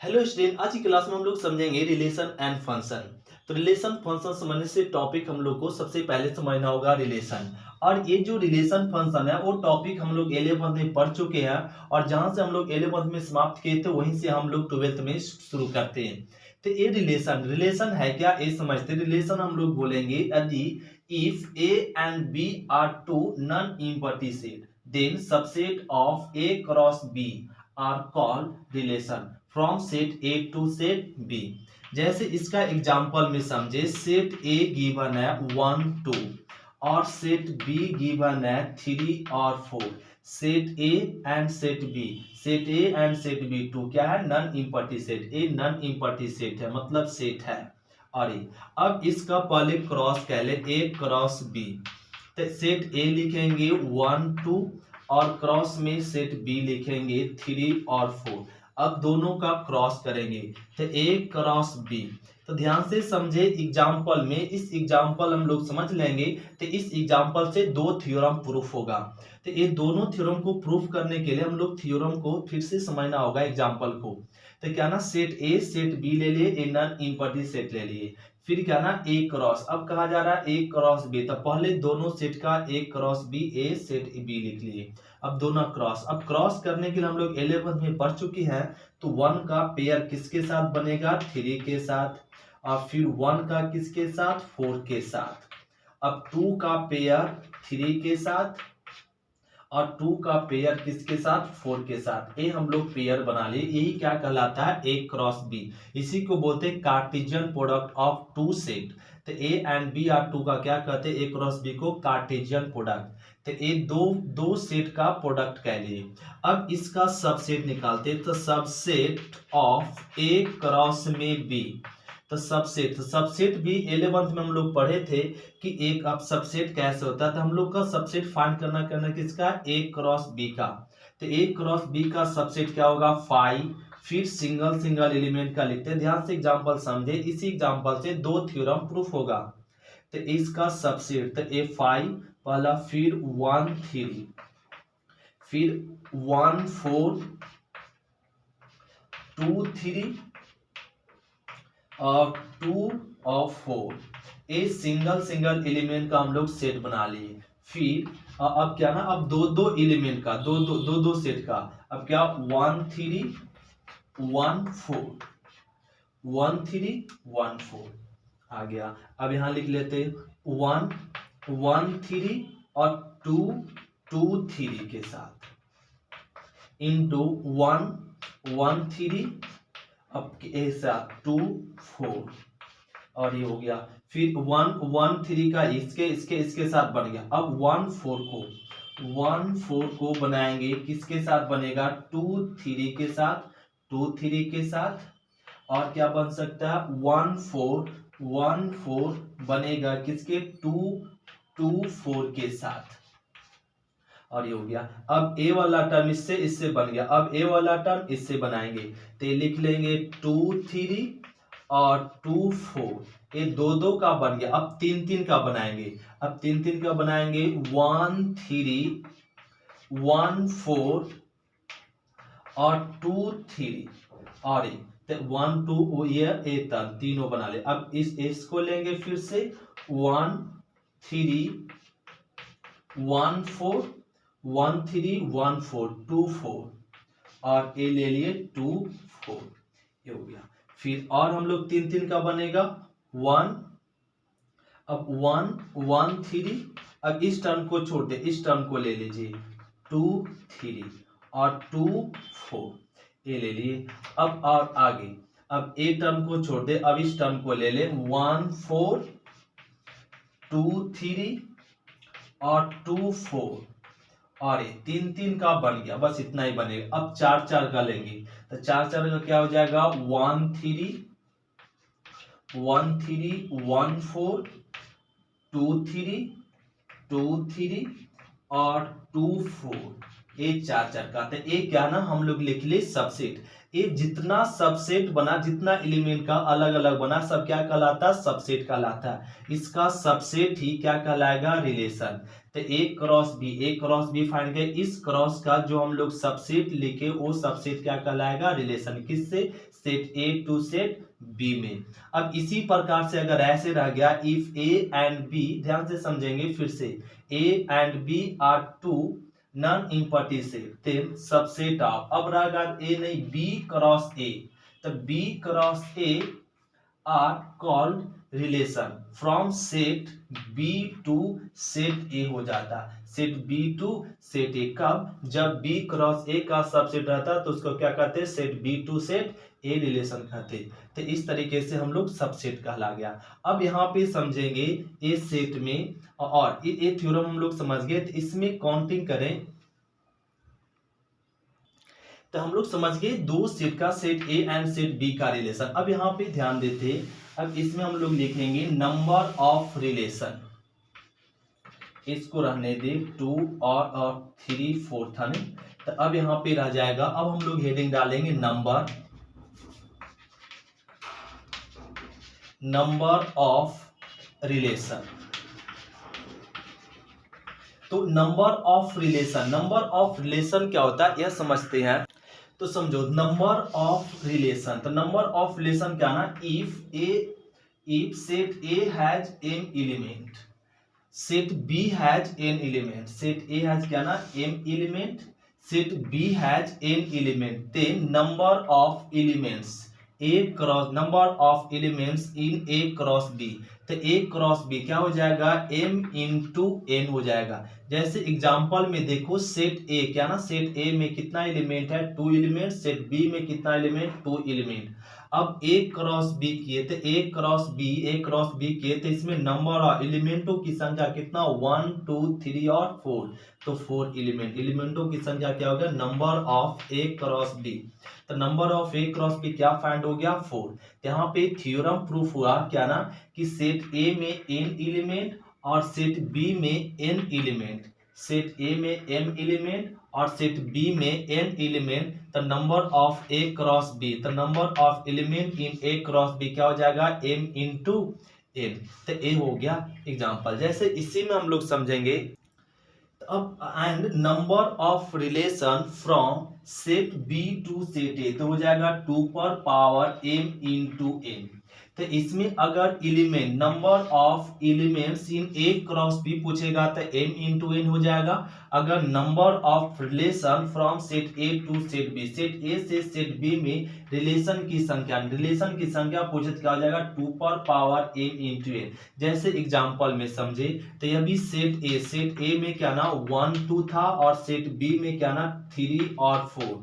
Hello student, आज की class में हम लोग समझेंगे रिलेशन एंड फंक्शन। तो रिलेशन फंक्शन समझने से टॉपिक हम लोग को सबसे पहले समझना होगा रिलेशन। और ये जो रिलेशन फंक्शन है वो टॉपिक हम लोग 11th में पढ़ चुके हैं। और जहां से हम लोग 11th में समाप्त किए थे वहीं से हम लोग 12th में शुरू करते हैं। तो ये रिलेशन रिलेशन है क्या, ये समझते। रिलेशन हम लोग बोलेंगे यदि if A and B are two non important set then subset of A cross B are called relation from set A to set B. जैसे इसका एग्जांपल में समझे, सेट ए गिवन है 1 2 और सेट बी गिवन है 3 और 4। Set A and set B, set A and set B two क्या है, non important set. A non important set है, मतलब सेट है। और ये अब इसका पहले क्रॉस कह ले, ए क्रॉस बी। तो सेट ए लिखेंगे 1 2 और क्रॉस में सेट बी लिखेंगे 3 और 4। अब दोनों का क्रॉस करेंगे तो ए क्रॉस बी। तो ध्यान से समझे एग्जाम्पल में, इस एग्जाम्पल हम लोग समझ लेंगे। तो इस एग्जाम्पल से दो थ्योरम प्रूफ होगा। तो ये दोनों थ्योरम को प्रूफ करने के लिए हम लोग थ्योरम को फिर से समझना होगा एग्जाम्पल को। तो क्या ना, सेट ए सेट बी ले लिए, ए नॉन इम्पॉर्टेंट सेट ले लिए। फिर क्या ना, ए क्रॉस, अब कहा जा रहा है ए क्रॉस बी। तो पहले दोनों सेट का ए क्रॉस बी, ए सेट बी लिख लिए। अब दोनों क्रॉस, अब क्रॉस करने के लिए हम लोग 11th में पढ़ चुके हैं। तो 1 का पेयर किसके साथ बनेगा, 3 के साथ। और फिर 1 का किसके साथ, 4 के साथ। अब 2 का पेयर 3 के साथ और 2 का पेयर किसके साथ, 4 के साथ। ये हम लोग पेयर बना लिए, यही क्या कहलाता है, ए क्रॉस बी। इसी को बोलते हैं Cartesian product of two set. तो A and B are two का क्या कहते हैं, ए क्रॉस बी को कार्टेशियन प्रोडक्ट। तो ये दो सेट का प्रोडक्ट कह लिए। अब इसका सबसेट निकालते, तो सबसेट ऑफ ए क्रॉस में बी। तो सबसेट भी 11th में हम लोग पढ़े थे कि एक अब सबसेट कैसे होता है। तो हम लोग का सबसेट फाइंड करना किसका, ए क्रॉस बी का। तो ए क्रॉस बी का सबसेट क्या होगा, 5। फिर सिंगल सिंगल एलिमेंट का लिखते हैं, ध्यान से एग्जांपल समझे। इसी एग्जांपल से दो थ्योरम प्रूफ होगा। तो इसका सबसेट, तो ए 5 पहला, फिर 1 3, फिर 1 4 2 3 और 2 और 4। ए सिंगल सिंगल एलिमेंट का हम लोग सेट बना लिए। फिर अब क्या ना, अब दो दो एलिमेंट का, दो सेट का। अब क्या, 1 3 1 4, 1 3 1 4 आ गया। अब यहां लिख लेते 1 1 3 और 2 2 3 के साथ इंटू 1 1 3, अब ऐसा 2 4 और ये हो गया। फिर 1 1 3 का इसके साथ बन गया। अब 1 4 को बनाएंगे, किसके साथ बनेगा, 2 3 के साथ, 2 3 के साथ। और क्या बन सकता है, 1 4 बनेगा किसके, 2 2 4 के साथ। और ये हो गया। अब ए वाला टर्म इससे बन गया, अब ए वाला टर्म इससे बनाएंगे। तो ये लिख लेंगे 2 3 और 2 4। ये दो का बन गया। अब 3 का बनाएंगे, अब 3 का बनाएंगे, 1 3 1 4 और 2 3 और 1 2, ये टर्म तीनों बना ले। अब इसको लेंगे फिर से, 1 3 1 4 1 3 1 4 2 4 और ए ले लिए 2 4, ये हो गया। फिर और हम लोग 3 का बनेगा 1, अब 1 1 3। अब इस टर्म को छोड़ दे, इस टर्म को ले लीजिए, 2 3 और 2 4, ये ले लिए। अब और आगे, अब ए टर्म को छोड़ दे, अब इस टर्म को ले ले, 1 4 2 3 और 2 4 और ये 3 का बन गया, बस इतना ही बनेगा। अब 4 का लेंगे, तो 4 का क्या हो जाएगा, 1 3 1 3 1 4 2 3 2 3 और 2 4, ये 4 का। तो ये क्या ना, हम लोग लिख ले सबसेट। ये जितना सबसेट बना, जितना एलिमेंट का अलग अलग बना, सब क्या कहलाता है, सबसेट कहलाता है। इसका सबसेट ही क्या कहलाएगा, रिलेशन। तो ए क्रॉस बी फाइंड किया, इस क्रॉस का जो हम लोग सबसेट लेके वो सबसेट क्या कहलाएगा, रिलेशन, किससे, set A to set B में। अब इसी प्रकार से अगर ऐसे रह गया, इफ ए एंड बी, ध्यान से समझेंगे फिर से, A and B are two non important set, then subset of, अब रहेगा ए नहीं, बी क्रॉस ए, तो B cross A are called relation from set B to set A हो जाता, set B to set A, कब, जब B cross ए का subset रहता तो उसको क्या कहते हैं, set B to set A relation कहते। तो इस तरीके से हम लोग सबसेट कहला गया। अब यहाँ पे समझेंगे ए सेट में, और ये थ्योरम हम लोग समझ गए, तो इसमें काउंटिंग करें तो हम लोग समझ गए दो सेट का, set A and set B का रिलेशन। अब यहाँ पे ध्यान देते, अब इसमें हम लोग लिखेंगे नंबर ऑफ रिलेशन, इसको रहने दे 2 और 3 4 था नहीं, तो अब यहाँ पे रह जाएगा, अब हम लोग हेडिंग डालेंगे नंबर ऑफ रिलेशन। तो नंबर ऑफ रिलेशन क्या होता है यह समझते हैं। तो समझो नंबर ऑफ रिलेशन, तो नंबर ऑफ रिलेशन क्या ना, if set A has m element, set B has n element, set A has क्या ना m element, set B has n element, then number of elements number of elements in A cross B, तो A cross B क्या हो जाएगा, m into n हो जाएगा। जैसे example में देखो, सेट ए क्या ना, सेट ए में कितना एलिमेंट है, 2 एलिमेंट, सेट बी में कितना एलिमेंट, 2 एलिमेंट। अब ए क्रॉस बी किए तो ए क्रॉस बी किए तो इसमें नंबर ऑफ एलिमेंटों की संख्या कितना, 1 2 3 और 4, तो 4 एलिमेंटों की संख्या क्या हो गया, number of A cross B. तो number of A cross B क्या फाइंड हो गया, 4। यहाँ पे थ्योरम प्रूफ हुआ क्या ना, कि सेट ए में n एलिमेंट और सेट बी में n एलिमेंट, सेट ए में m एलिमेंट और सेट बी में n एलिमेंट, तो number of A cross B, तो number of element in A cross B क्या हो जाएगा, m इंटू n, तो ए हो गया एग्जांपल। जैसे इसी में हम लोग समझेंगे, अब and number of relation from set B to set A, तो हो जाएगा 2 पर पावर m इंटू n। तो इसमें अगर element number of elements in A cross B पूछेगा तो m इंटू n हो जाएगा। अगर number of relation from set A to set B, set A से सेट बी में रिलेशन की संख्या पूछे तो क्या हो जाएगा, 2 पर पावर m इंटू n। जैसे एग्जांपल में समझे तो यह भी सेट ए में क्या ना 1 2 था और सेट बी में क्या ना 3 और 4,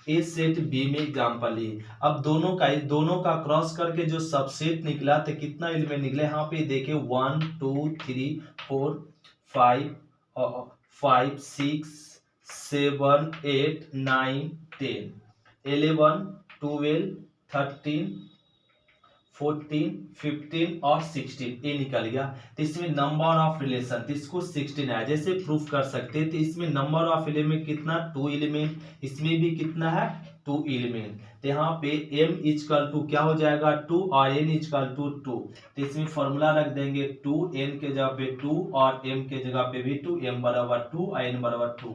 ए सेट बी में एग्जांपल लिए। अब दोनों का क्रॉस करके जो सबसेट निकला तो कितना एलिमेंट निकले, यहाँ पे देखे 1 2 3 4 5 6 7 8 9 10 11 12 13 14 15 और 16, ये निकल गया। तो इसमें नंबर ऑफ रिलेशन, तो इसको 16 है, जैसे प्रूफ कर सकते हैं। तो इसमें नंबर ऑफ एलिमेंट कितना, 2 एलिमेंट, इसमें भी कितना है, 2 एलिमेंट। तो यहाँ पे m इक्वल टू क्या हो जाएगा, 2 और n इक्वल टू 2। तो इसमें फॉर्मूला रख देंगे 2, n के जगह पे 2 और m के जगह पे भी 2, m बराबर 2 और n बराबर 2,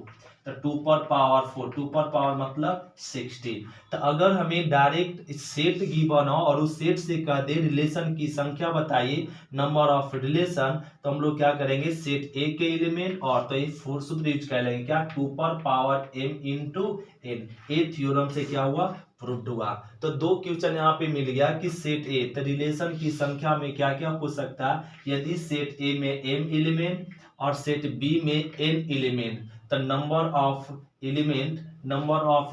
तो 2 पर पावर 4, 2 पर पावर मतलब 16। तो अगर हमें डायरेक्ट सेट गिवन हो और उस सेट से कह दे रिलेशन की संख्या बताइए, नंबर ऑफ रिलेशन, तो हम लोग क्या करेंगे, सेट ए के एलिमेंट और तो ये 4 सूत्र यूज कर लेंगे, क्या 2 पर पावर m इंटू n। ए थ्योरम से क्या हुआ, प्रूव्ड हुआ। तो 2 क्वेश्चन यहाँ पे मिल गया कि सेट ए, तो रिलेशन की संख्या में क्या क्या पूछ सकता है, यदि सेट ए में m एलिमेंट और सेट बी में n एलिमेंट, तो number of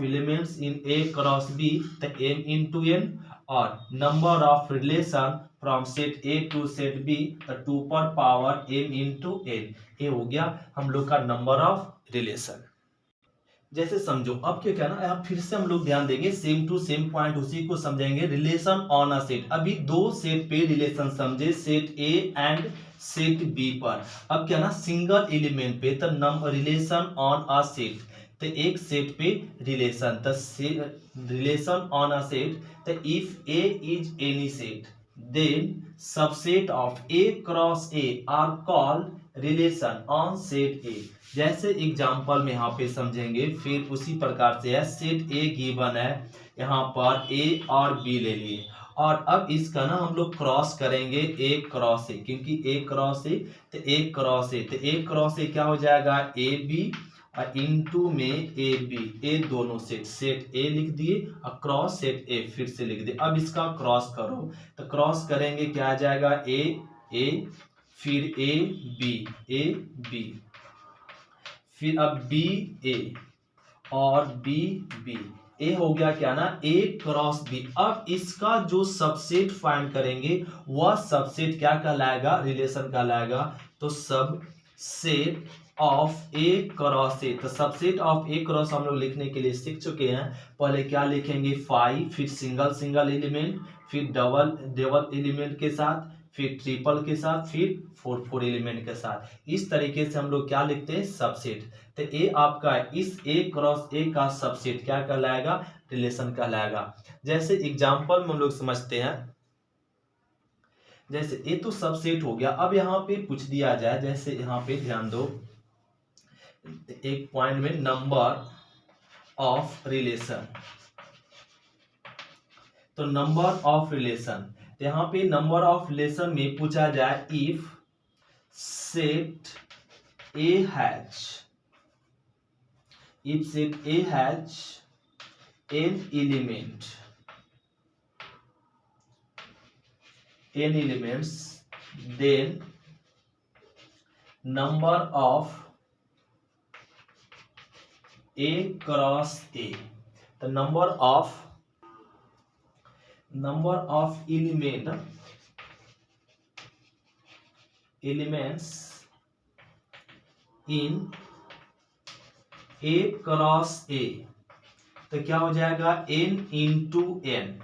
elements in A cross B, तो m इंटू n, और number of relation from set A to set B, तो 2 पर पावर m इंटू n। ये हो गया हम लोग का नंबर ऑफ रिलेशन। जैसे समझो अब क्या कहना है, फिर से हम लोग ध्यान देंगे, सेम टू सेम पॉइंट उसी को समझेंगे, रिलेशन ऑन अ सेट। अभी 2 सेट पे रिलेशन समझे, set A and set B पर। अब क्या ना सिंगल एलिमेंट पे, तो रिलेशन ऑन अ सेट, तो एक सेट पे रिलेशन, तो रिलेशन ऑन अ सेट, तो if A is any set then subset of A cross A are called relation on set A. जैसे एग्जांपल में यहाँ पे समझेंगे, फिर उसी प्रकार से है। सेट ए गिवन है, यहाँ पर ए और बी ले लिए, और अब इसका ना हम लोग क्रॉस करेंगे ए क्रॉस ए, क्योंकि ए क्रॉस ए तो ए क्रॉस ए, तो ए क्रॉस ए क्या हो जाएगा, ए बी और इनटू में ए बी, ए दोनों सेट, सेट ए लिख दिए और क्रॉस सेट ए फिर से लिख दिए। अब इसका क्रॉस करो, तो क्रॉस करेंगे क्या आ जाएगा, ए फिर ए बी, फिर अब बी ए और बी बी, ए हो गया क्या ना, ए क्रॉस बी। अब इसका जो सबसेट फाइंड करेंगे वह सबसेट क्या कहलाएगा, रिलेशन कहलाएगा। तो सब set of A cross A, तो सबसेट ऑफ ए क्रॉस हम लोग लिखने के लिए सीख चुके हैं। पहले क्या लिखेंगे, 5, फिर सिंगल सिंगल एलिमेंट, फिर डबल डबल एलिमेंट के साथ, फिर ट्रिपल के साथ, फिर 4 एलिमेंट के साथ। इस तरीके से हम लोग क्या लिखते हैं, सबसेट। तो ए आपका इस ए क्रॉस ए का सबसेट क्या कहलाएगा, रिलेशन कहलाएगा। जैसे एग्जांपल में हम लोग समझते हैं, जैसे ए तो सबसेट हो गया। अब यहाँ पे पूछ दिया जाए, जैसे यहाँ पे ध्यान दो, एक पॉइंट में नंबर ऑफ रिलेशन, तो नंबर ऑफ रिलेशन, यहाँ पे नंबर ऑफ रिलेशन में पूछा जाए, if set A has, if set A has n elements, then number of a cross a, the number of elements in a cross a, तो क्या हो जाएगा, n इंटू एन।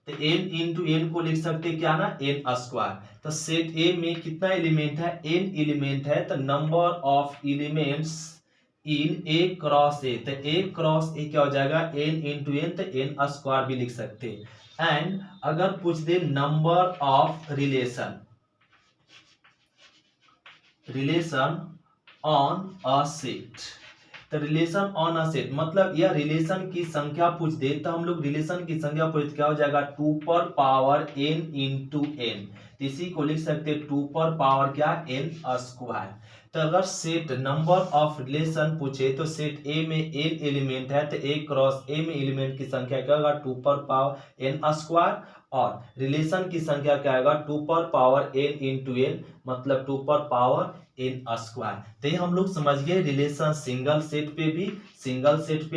तो n इंटू एन को लिख सकते क्या ना, n स्क्वायर। तो सेट ए में कितना एलिमेंट है, n एलिमेंट है, तो number of elements in A cross A, तो ए क्रॉस ए क्या हो जाएगा, n इंटू एन, तो n स्क्वायर भी लिख सकते। एंड अगर पूछ दे number of relation on a set, तो रिलेशन ऑन अ सेट मतलब यह रिलेशन की संख्या पूछ दे, तो हम लोग रिलेशन की संख्या पूछ क्या हो जाएगा, 2 पर पावर n इंटू एन, इसी को लिख सकते 2 पर पावर क्या, n स्क्वायर। तो अगर सेट नंबर ऑफ रिलेशन पूछे तो सेट ए में n एलिमेंट है, तो a क्रॉस a में एलिमेंट की संख्या क्या होगा, 2 पर पावर n स्क्वायर, और रिलेशन की संख्या क्या आएगा, 2 पर पावर n इंटू एन, मतलब 2 पर पावर n स्क्वायर। तो ये हम लोग समझ गए रिलेशन सिंगल सेट पे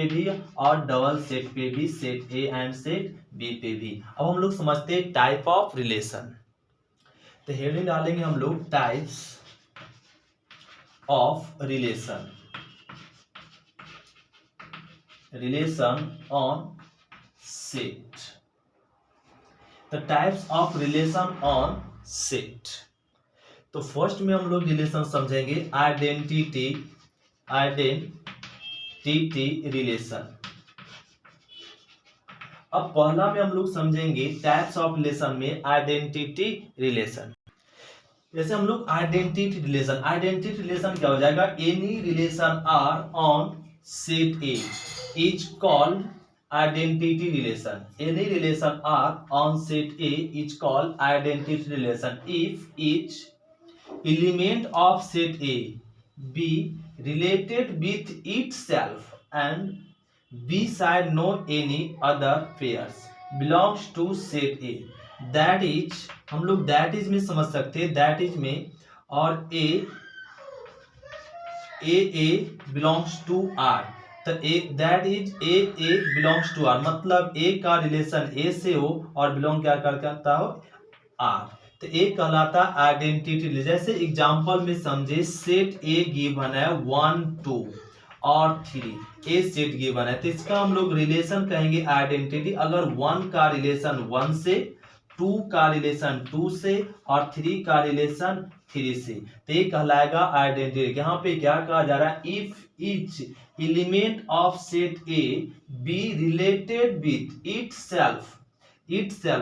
भी और डबल सेट पे भी, set A and set B पे भी। अब हम लोग समझते हैं टाइप ऑफ रिलेशन। तो हेडिंग डालेंगे हम लोग, types of relation on set. तो types of relation on set, तो फर्स्ट में हम लोग रिलेशन समझेंगे आइडेंटिटी रिलेशन। अब पहला में हम लोग समझेंगे टाइप्स ऑफ रिलेशन में आइडेंटिटी रिलेशन। जैसे हम लोग आइडेंटिटी रिलेशन क्या हो जाएगा, any relation R on set A is called identity relation. Any relation R on set A is called identity relation if each element of set A be related with itself and beside no any other pairs belongs to set A। that is, हम लोग that is में समझ सकते हैं, that is में, और A belongs to R, तो that is A belongs to R, मतलब A का रिलेशन A से हो और बिलोंग क्या करता हो, R, तो ए कहलाता आइडेंटिटी। जैसे एग्जांपल में समझे, सेट ए गिवन है 1 2 और 3, ए सेट गिवन है, तो इसका हम लोग रिलेशन कहेंगे आइडेंटिटी। अगर 1 का रिलेशन 1 से, 2 का रिलेशन 2 से और 3 का रिलेशन 3 से, तो ये कहलाएगा आइडेंटिटी। यहाँ पे क्या कहा जा रहा है, if each element of set A be related with itself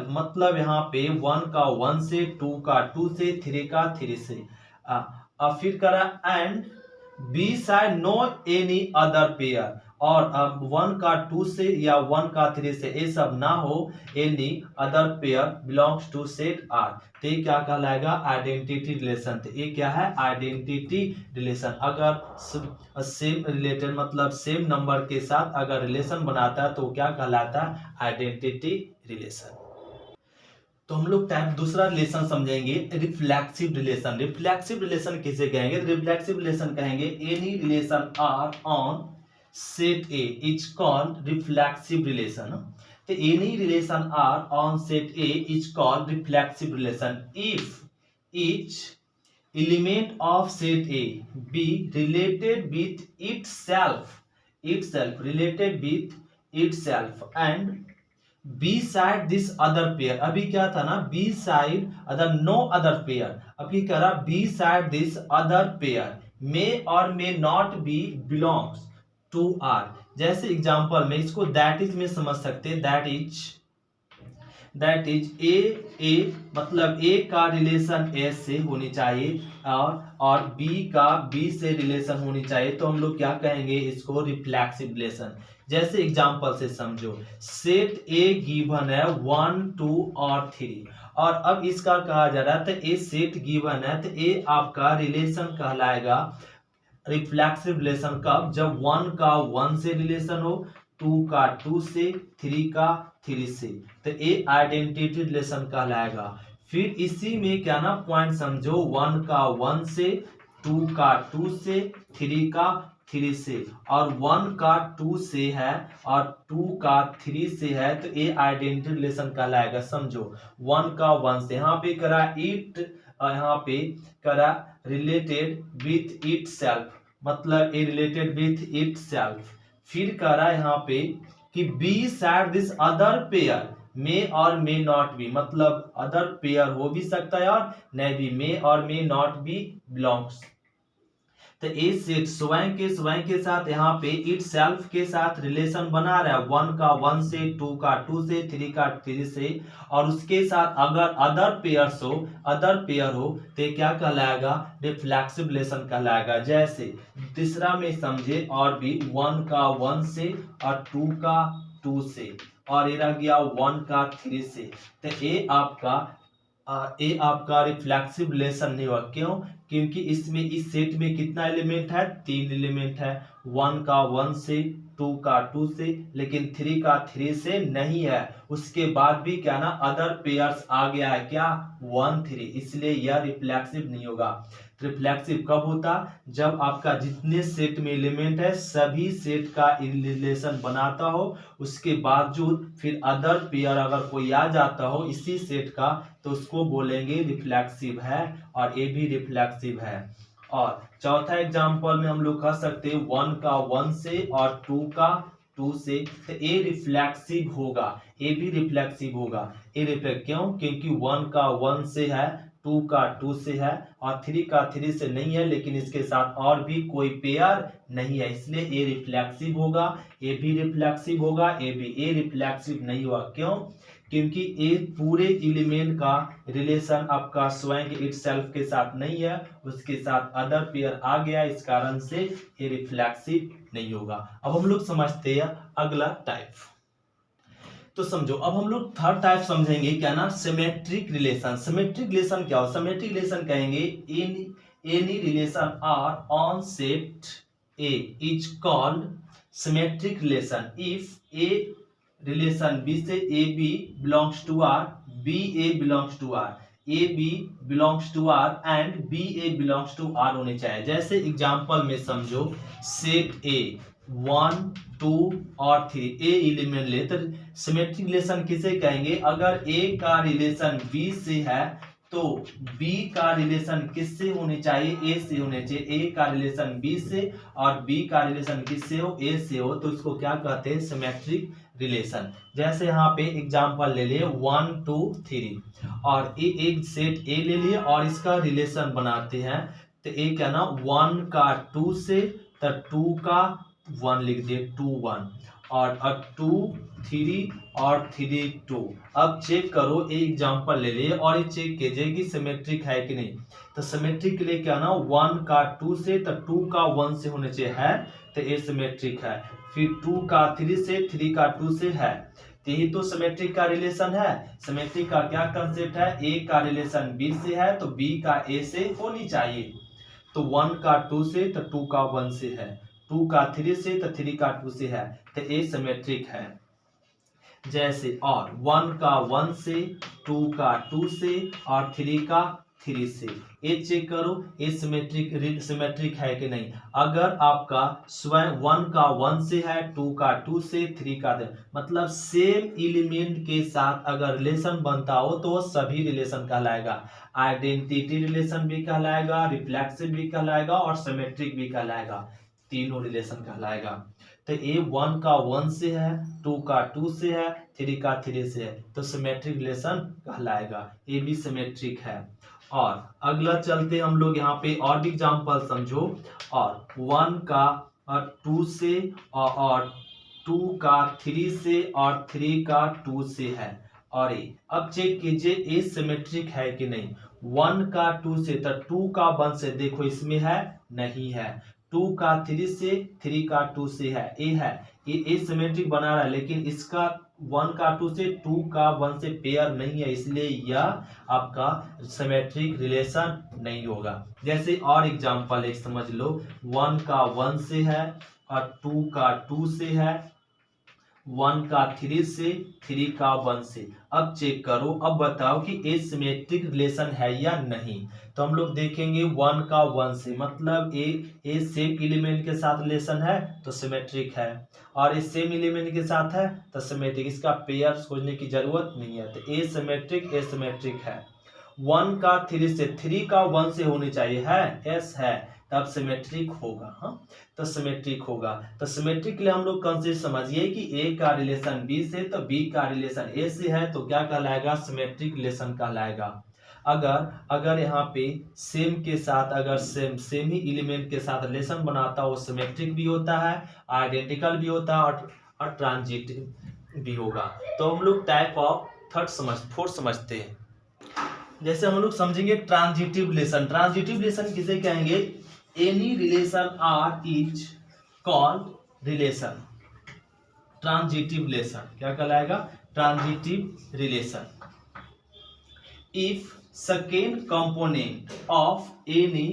मतलब यहाँ पे 1 का 1 से, 2 का 2 से, 3 का 3 से, और फिर करा and B side no any other pair, और अब 1 का 2 से या 1 का 3 से ये सब ना हो, any other pair belongs to set R, तो ये क्या कहलाएगा आइडेंटिटी रिलेशन। तो ये क्या है आइडेंटिटी रिलेशन। अगर सेम रिलेटेड मतलब सेम नंबर के साथ अगर रिलेशन बनाता है तो क्या कहलाता है आइडेंटिटी रिलेशन। तो हम लोग टाइप दूसरा रिलेशन समझेंगे रिफ्लेक्सिव रिलेशन। रिफ्लेक्सिव रिलेशन किसे कहेंगे, रिफ्लेक्सिव रिलेशन कहेंगे any relation R on set A is called reflexive relation. तो any relation R on set A is called reflexive relation if each element of set A be related with related with itself and beside this other pair। अभी क्या था ना beside other no other pair, अभी कह रहा beside this other pair may or may not be belongs to R। जैसे example में इसको that is में समझ सकते हैं, that is ए मतलब ए का रिलेशन ए से होनी चाहिए और बी का बी से रिलेशन होनी चाहिए, तो हम लोग क्या कहेंगे इसको रिफ्लेक्सिव रिलेशन। जैसे एग्जांपल से समझो, सेट ए गिवन है 1 2 और 3 और अब इसका कहा जा रहा है तो ए सेट गिवन है, तो ए आपका रिलेशन कहलाएगा रिफ्लेक्सिव रिलेशन कब, जब 1 का 1 से रिलेशन हो, 2 का 2 से, 3 का 3 से, तो ये आइडेंटिटी रिलेशन कहलाएगा। फिर इसी में क्या ना पॉइंट समझो, 1 का 1 से, 2 का 2 से, 3 का 3 से और 1 का 2 से है और 2 का 3 से है, तो ये आइडेंटिटी रिलेशन कहलाएगा। समझो 1 का 1 से, यहाँ पे करा इट, यहाँ पे करा रिलेटेड विथ इट सेल्फ, मतलब A related with itself. फिर कह रहा है यहाँ पे कि B side this other pair may और मे नॉट बी, मतलब अदर पेयर हो भी सकता है और नहीं भी, मे और मे नॉट बी बिलोंग्स। तो ए सेट स्वयं के साथ यहाँ पे इट सेल्फ के साथ रिलेशन बना रहा है, 1 का 1 से, 2 का 2 से, 3 का 3 से, और उसके साथ अगर अदर पेयर हो तो क्या कहलाएगा रिफ्लेक्सिव रिलेशन कहलाएगा। जैसे तीसरा में समझे, और भी 1 का 1 से और 2 का 2 से और ये रह गया 1 का 3 से, तो ये आपका रिफ्लेक्सिव रिलेशन नहीं हुआ। क्यों? क्योंकि इसमें इस सेट में कितना एलिमेंट है, 3 एलिमेंट है, 1 का 1 से, 2 का 2 से, लेकिन 3 का 3 से नहीं है। उसके बाद भी क्या ना अदर पेयर्स आ गया है, क्या 1 3, इसलिए यह रिफ्लेक्सिव नहीं होगा। रिफ्लेक्सिव कब होता, जब आपका जितने सेट में एलिमेंट है सभी सेट का रिलेशन बनाता हो, उसके बावजूद फिर अदर पेयर अगर कोई आ जाता हो इसी सेट का, तो उसको बोलेंगे रिफ्लेक्सिव है, और ये भी रिफ्लेक्सिव है। और चौथा एग्जांपल में हम लोग कह सकते हैं 1 का 1 से और 2 का 2 से, तो ये रिफ्लेक्सिव होगा, ये भी रिफ्लेक्सिव होगा। ये रिफ्लेक्ट क्यों? क्योंकि 1 का 1 से है, 2 का 2 से है और 3 का 3 से नहीं है, लेकिन इसके साथ और भी कोई पेयर नहीं है, इसलिए ये रिफ्लेक्सिव होगा, ये भी रिफ्लेक्सिव होगा, ये भी। ये रिफ्लेक्सिव नहीं हुआ, क्यों? क्योंकि ये पूरे एलिमेंट का रिलेशन आपका स्वयं इट सेल्फ के साथ नहीं है, उसके साथ अदर पेयर आ गया, इस कारण से ये रिफ्लेक्सिव नहीं होगा। अब हम लोग समझते हैं अगला टाइप। तो समझो, अब हम लोग थर्ड टाइप समझेंगे, क्या ना सिमेट्रिक रिलेशन। सिमेट्रिक रिलेशन क्या हो? सिमेट्रिक रिलेशन कहेंगे any relation R on set A is called symmetric relation if A relation B से A B belongs to R, B A belongs to R, A B belongs to R and B A belongs to R होने चाहिए। जैसे example में समझो, set ए 1 2 और 3 ए element ले, तो symmetric relation किसे कहेंगे? अगर ए का रिलेशन बी से है तो बी का रिलेशन किससे होने चाहिए? ए से होने चाहिए। ए का रिलेशन बी से और बी का रिलेशन किससे हो? ए से हो, तो इसको क्या कहते हैं? Symmetric relation. जैसे यहाँ पे एग्जांपल ले लिए 1 2 3 और एक सेट ए ले लिए और इसका रिलेशन बनाते हैं, तो ए क्या ना 1 का 2 से, तो 2 का 1 लिख दिए 2 1 और 2 3 और 3 2। अब चेक करो, एक एग्जांपल ले लिए और ये चेक कीजिए कि सिमेट्रिक है कि नहीं। तो सिमेट्रिक के लिए क्या ना, 1 का 2 से तो 2 का 1 से होने चाहिए, है तो ये सिमेट्रिक है। फिर 2 का 3 से, 3 का 2 से है, तो यही तो सिमेट्रिक का रिलेशन है। सिमेट्रिक का क्या कंसेप्ट है, ए का रिलेशन बी से है तो बी का ए से होनी चाहिए। तो 1 का 2 से तो 2 का 1 से है, 2 का 3 से तो 3 का 2 से है, तो ए सिमेट्रिक है। जैसे और 1 का 1 से, 2 का 2 से और 3 का 3 से, ये चेक करो ये सिमेट्रिक है कि नहीं। अगर आपका स्वयं 1 का 1 से है, 2 का 2 से, 3 का 3, मतलब सेम एलिमेंट के साथ अगर रिलेशन बनता हो तो वो सभी रिलेशन कहलाएगा। आइडेंटिटी रिलेशन भी कहलाएगा, रिफ्लेक्सिव भी कहलाएगा और सिमेट्रिक भी कहलाएगा, तीनों रिलेशन कहलाएगा। तो ए 1 का 1 से है, 2 का 2 से है, 3 का 3 से है, तो सिमेट्रिक रिलेशन कहलाएगा, ये भी सिमेट्रिक है। और अगला चलते हम लोग यहाँ पे और भी एग्जांपल समझो। और 1 का और 2 से और 2 का 3 से और 3 का 2 से है। और ये अब चेक कीजिए ये सिमेट्रिक है कि नहीं। 1 का 2 से तो 2 का 1 से, देखो इसमें है नहीं है, 2 का 3 से, 3 का 2 से है, ये है, ये सिमेट्रिक बना रहा है, लेकिन इसका 1 का 2 से, 2 का 1 से पेयर नहीं है, इसलिए यह आपका सिमेट्रिक रिलेशन नहीं होगा। जैसे और एग्जांपल एक समझ लो, 1 का 1 से है और 2 का 2 से है, 1 का 3 से, 3 का 1 से। अब चेक करो, अब बताओ कि ये सिमेट्रिक रिलेशन है या नहीं। तो हम लोग देखेंगे 1 का 1 से, मतलब ए सेम एलिमेंट के साथ रिलेशन है तो सिमेट्रिक है, और इस सेम एलिमेंट के साथ है तो सिमेट्रिक, इसका पेयर खोजने की जरूरत नहीं है, तो ए सिमेट्रिक है। 1 का 3 से, 3 का 1 से होनी चाहिए, है एस है, तब सिमेट्रिक होगा। हाँ, तो सिमेट्रिक होगा। तो सिमेट्रिक के लिए हम लोग कंसेप्ट समझिए कि ए का रिलेशन बी से तो बी का रिलेशन ए से है, तो क्या कहलाएगा, सिमेट्रिक रिलेशन कहलाएगा। अगर यहाँ पे सेम के साथ, अगर सेम ही एलिमेंट के साथ रिलेशन बनाता हो, सिमेट्रिक भी होता है, आइडेंटिकल भी होता है और ट्रांजिटिव भी होगा। तो हम लोग टाइप ऑफ फोर्थ समझते हैं। जैसे हम लोग समझेंगे ट्रांजिटिव रिलेशन। ट्रांजिटिव रिलेशन किसे कहेंगे, any relation R is called relation. Transitive relation क्या कहलाएगा, transitive relation. If second component of any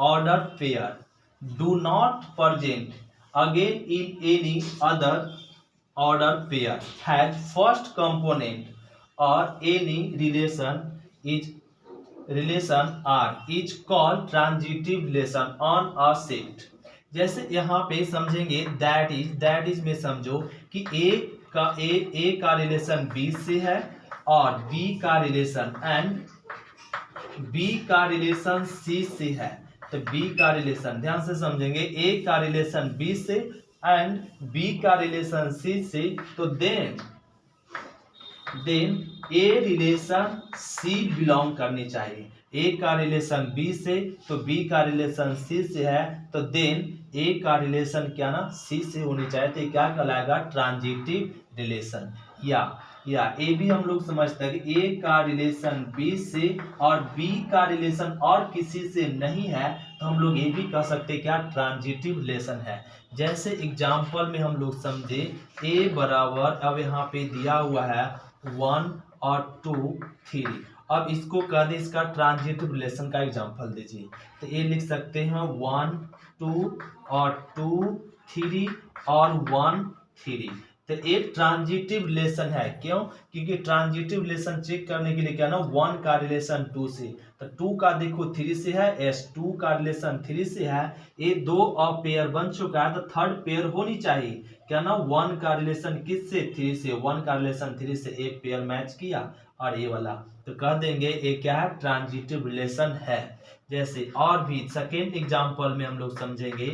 order pair do not present again in any other order pair has first component or any relation R is called transitive relation on a set। जैसे यहाँ पे समझेंगे that is में समझो कि ए का relation B से है और बी का रिलेशन सी से है। तो बी का रिलेशन ध्यान से समझेंगे, ए का रिलेशन बी से एंड बी का रिलेशन सी से, तो then a relation C belong करनी चाहिए। ए का रिलेशन बी से तो बी का रिलेशन सी से है, तो देन ए का रिलेशन क्या ना सी से होनी चाहिए, तो क्या कहलाएगा, ट्रांजिटिव रिलेशन। या ए भी हम लोग समझते हैं कि ए का रिलेशन बी से और बी का रिलेशन और किसी से नहीं है, तो हम लोग ये भी कह सकते हैं क्या, ट्रांजिटिव रिलेशन है। जैसे एग्जांपल में हम लोग समझे ए बराबर, अब यहाँ पे दिया हुआ है 1 और 2 3, अब इसको कह दे इसका ट्रांजिटिव रिलेशन का एग्जांपल दीजिए, तो ये लिख सकते हैं 1 2 और 2 3 और 1 3। तो एक ट्रांजिटिव रिलेशन है, क्यों, क्योंकि ट्रांजिटिव रिलेशन चेक करने के लिए क्या ना, 1 का रिलेशन 2 से, तो 2 का देखो 3 से है, एस 2 का रिलेशन 3 से है, ये दो और पेयर बन चुका है, तो थर्ड पेयर होनी चाहिए क्या ना, 1 का रिलेशन किससे, 3 से, 1 का रिलेशन 3 से एक पेयर मैच किया और ये वाला, तो कह देंगे ये क्या है, ट्रांजिटिव रिलेशन है। जैसे और भी सेकेंड एग्जाम्पल में हम लोग समझेंगे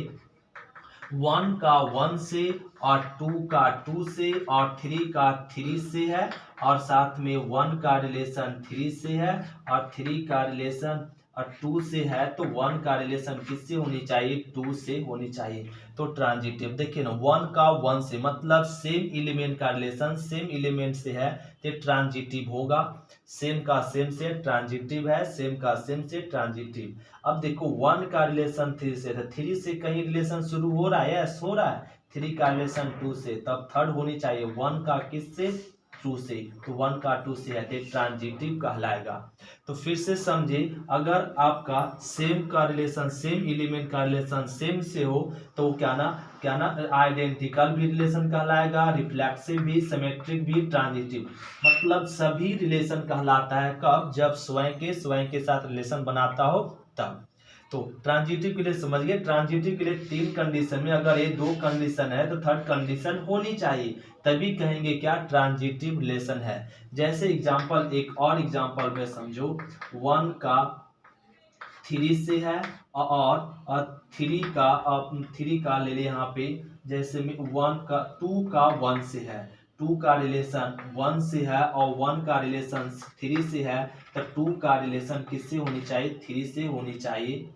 1 का 1 से और 2 का 2 से और 3 का 3 से है, और साथ में 1 का रिलेशन 3 से है और 3 का रिलेशन और टू से है तो वन का रिलेशन किससे होनी चाहिए, टू से होनी चाहिए। तो ट्रांजिटिव देखिए ना, वन का वन से मतलब सेम एलिमेंट का रिलेशन सेम एलिमेंट से है तो ट्रांजिटिव होगा। सेम का सेम से ट्रांजिटिव है, सेम का सेम से ट्रांजिटिव। अब देखो वन का रिलेशन थ्री से था, थ्री से कहीं रिलेशन शुरू हो रहा है, यस हो रहा है। थ्री का रिलेशन टू से, तब थर्ड होनी चाहिए वन का किससे, टू से। तो वन का टू से है तो ट्रांजिटिव कहलाएगा। तो फिर से समझे, अगर आपका सेम का रिलेशन सेम एलिमेंट का रिलेशन सेम से हो तो क्या ना आइडेंटिकल भी रिलेशन कहलाएगा, रिफ्लेक्सिव भी, सिमेट्रिक भी, ट्रांजिटिव। मतलब सभी रिलेशन कहलाता है कब, जब स्वयं के साथ रिलेशन बनाता हो तब। तो ट्रांजिटिव के लिए समझ गए, ट्रांजिटिव के लिए तीन कंडीशन में अगर ये दो कंडीशन है तो थर्ड कंडीशन होनी चाहिए, तभी कहेंगे क्या, ट्रांजिटिव रिलेशन है। जैसे एग्जांपल, एक और एग्जांपल में समझो, वन का थ्री से है और थ्री का ले ले यहाँ पे, जैसे में वन का टू का वन से है, टू का रिलेशन वन से है और वन का रिलेशन थ्री से है, तो टू का रिलेशन किससे होनी चाहिए, थ्री से होनी चाहिए।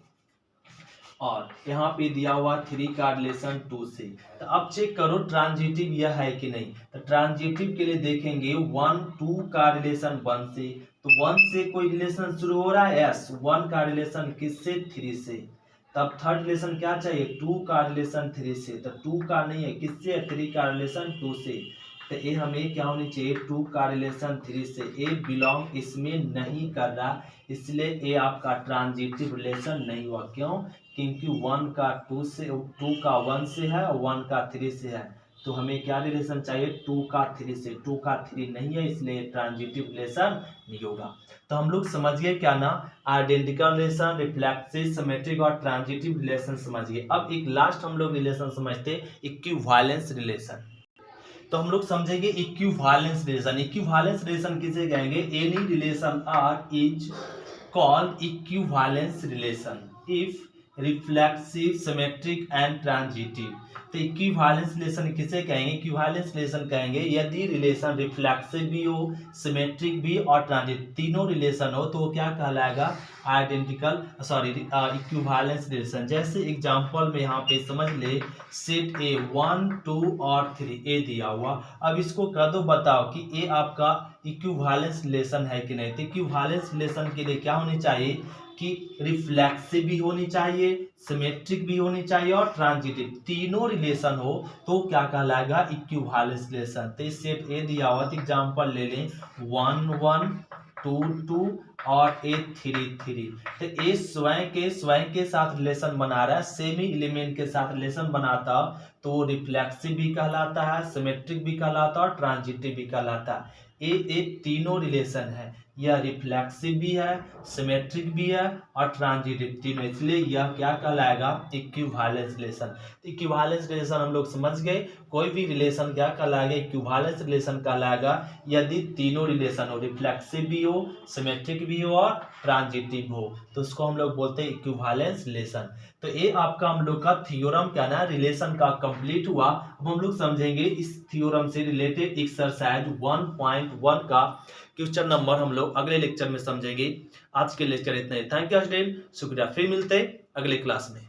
और यहाँ पे दिया हुआ थ्री का रिलेशन टू से। तो अब चेक करो ट्रांजिटिव यह है कि नहीं। तो ट्रांजिटिव के लिए देखेंगे वन टू का रिलेशन वन से, तो वन से कोई रिलेशन शुरू हो रहा है, यस वन का रिलेशन किससे, थ्री से। तब थर्ड रिलेशन क्या चाहिए, टू का रिलेशन थ्री से। तो टू का नहीं है, किससे, थ्री का रिलेशन टू से। तो ये हमें क्या होनी चाहिए, टू का रिलेशन थ्री से। ए बिलोंग इसमें नहीं कर रहा, इसलिए ये आपका ट्रांजिटिव रिलेशन नहीं हुआ। क्यों, क्योंकि वन का टू से, टू का वन से है और वन का थ्री से है। तो हमें क्या रिलेशन चाहिए, टू का थ्री से। टू का थ्री नहीं है, इसलिए ट्रांजिटिव रिलेशन नहीं होगा। तो हम लोग समझ गए क्या ना, आइडेंटिकल रिलेशन, रिफ्लेक्सिव, सिमेट्रिक और ट्रांजिटिव रिलेशन समझ गए। अब एक लास्ट हम लोग रिलेशन समझते, इक्विवेलेंस रिलेशन। तो हम लोग समझेंगे इक्विवेलेंस रिलेशन। इक्विवेलेंस रिलेशन किसे कहेंगे, any relation R is called equivalence relation if reflexive, symmetric and transitive. तो इक्विवेलेंस रिलेशन किसे कहेंगे, इक्विवेलेंस रिलेशन कहेंगे यदि रिलेशन रिफ्लेक्सिव भी हो, सिमेट्रिक भी और ट्रांजिटिव तीनों रिलेशन हो तो वो क्या कहलाएगा, आइडेंटिकल इक्विवेलेंस रिलेशन। जैसे एग्जांपल में यहाँ पे समझ ले, सेट ए 1 2 और 3 ए दिया हुआ। अब इसको कर दो, बताओ कि ए आपका इक्विवेलेंस रिलेशन है कि नहीं। तो इक्विवेलेंस रिलेशन के लिए क्या होनी चाहिए कि रिफ्लेक्सिव भी होनी चाहिए, सिमेट्रिक भी होनी चाहिए और ट्रांजिटिव तीनों रिलेशन हो तो क्या कहलाएगा, इक्विवेलेंस रिलेशन। तो सेट ए दिया हुआ, तो एग्जांपल ले लें 1 1 2 2 और ए 3 3। तो ए स्वयं के साथ रिलेशन बना रहा है, सेमी एलिमेंट के साथ रिलेशन बनाता तो रिफ्लेक्सिव भी कहलाता है, सिमेट्रिक भी कहलाता है और ट्रांजिटिव भी कहलाता है। ये तीनों रिलेशन है, यह रिफ्लेक्सिव भी है, सिमेट्रिक भी है और ट्रांजिटिव तीनों, इसलिए यह क्या कहलाएगा, इक्विवेलेंस रिलेशन। इक्विवेलेंस रिलेशन हम लोग समझ गए, कोई भी रिलेशन क्या कहलाएगा, इक्विवेलेंस रिलेशन कहलाएगा यदि तीनों रिलेशन हो, रिफ्लेक्सिव भी हो, सिमेट्रिक भी हो और ट्रांजिटिव हो, तो उसको हम लोग बोलते हैं इक्विवेलेंस रिलेशन। तो ये आपका हम लोग का थ्योरम क्या ना, रिलेशन का कंप्लीट हुआ। अब हम लोग समझेंगे इस थ्योरम से रिलेटेड एक्सरसाइज 1.1 का क्वेश्चन नंबर हम लोग अगले लेक्चर में समझेंगे। आज के लेक्चर इतना ही। थैंक यू स्टूडेंट, शुक्रिया। फिर मिलते हैं अगले क्लास में।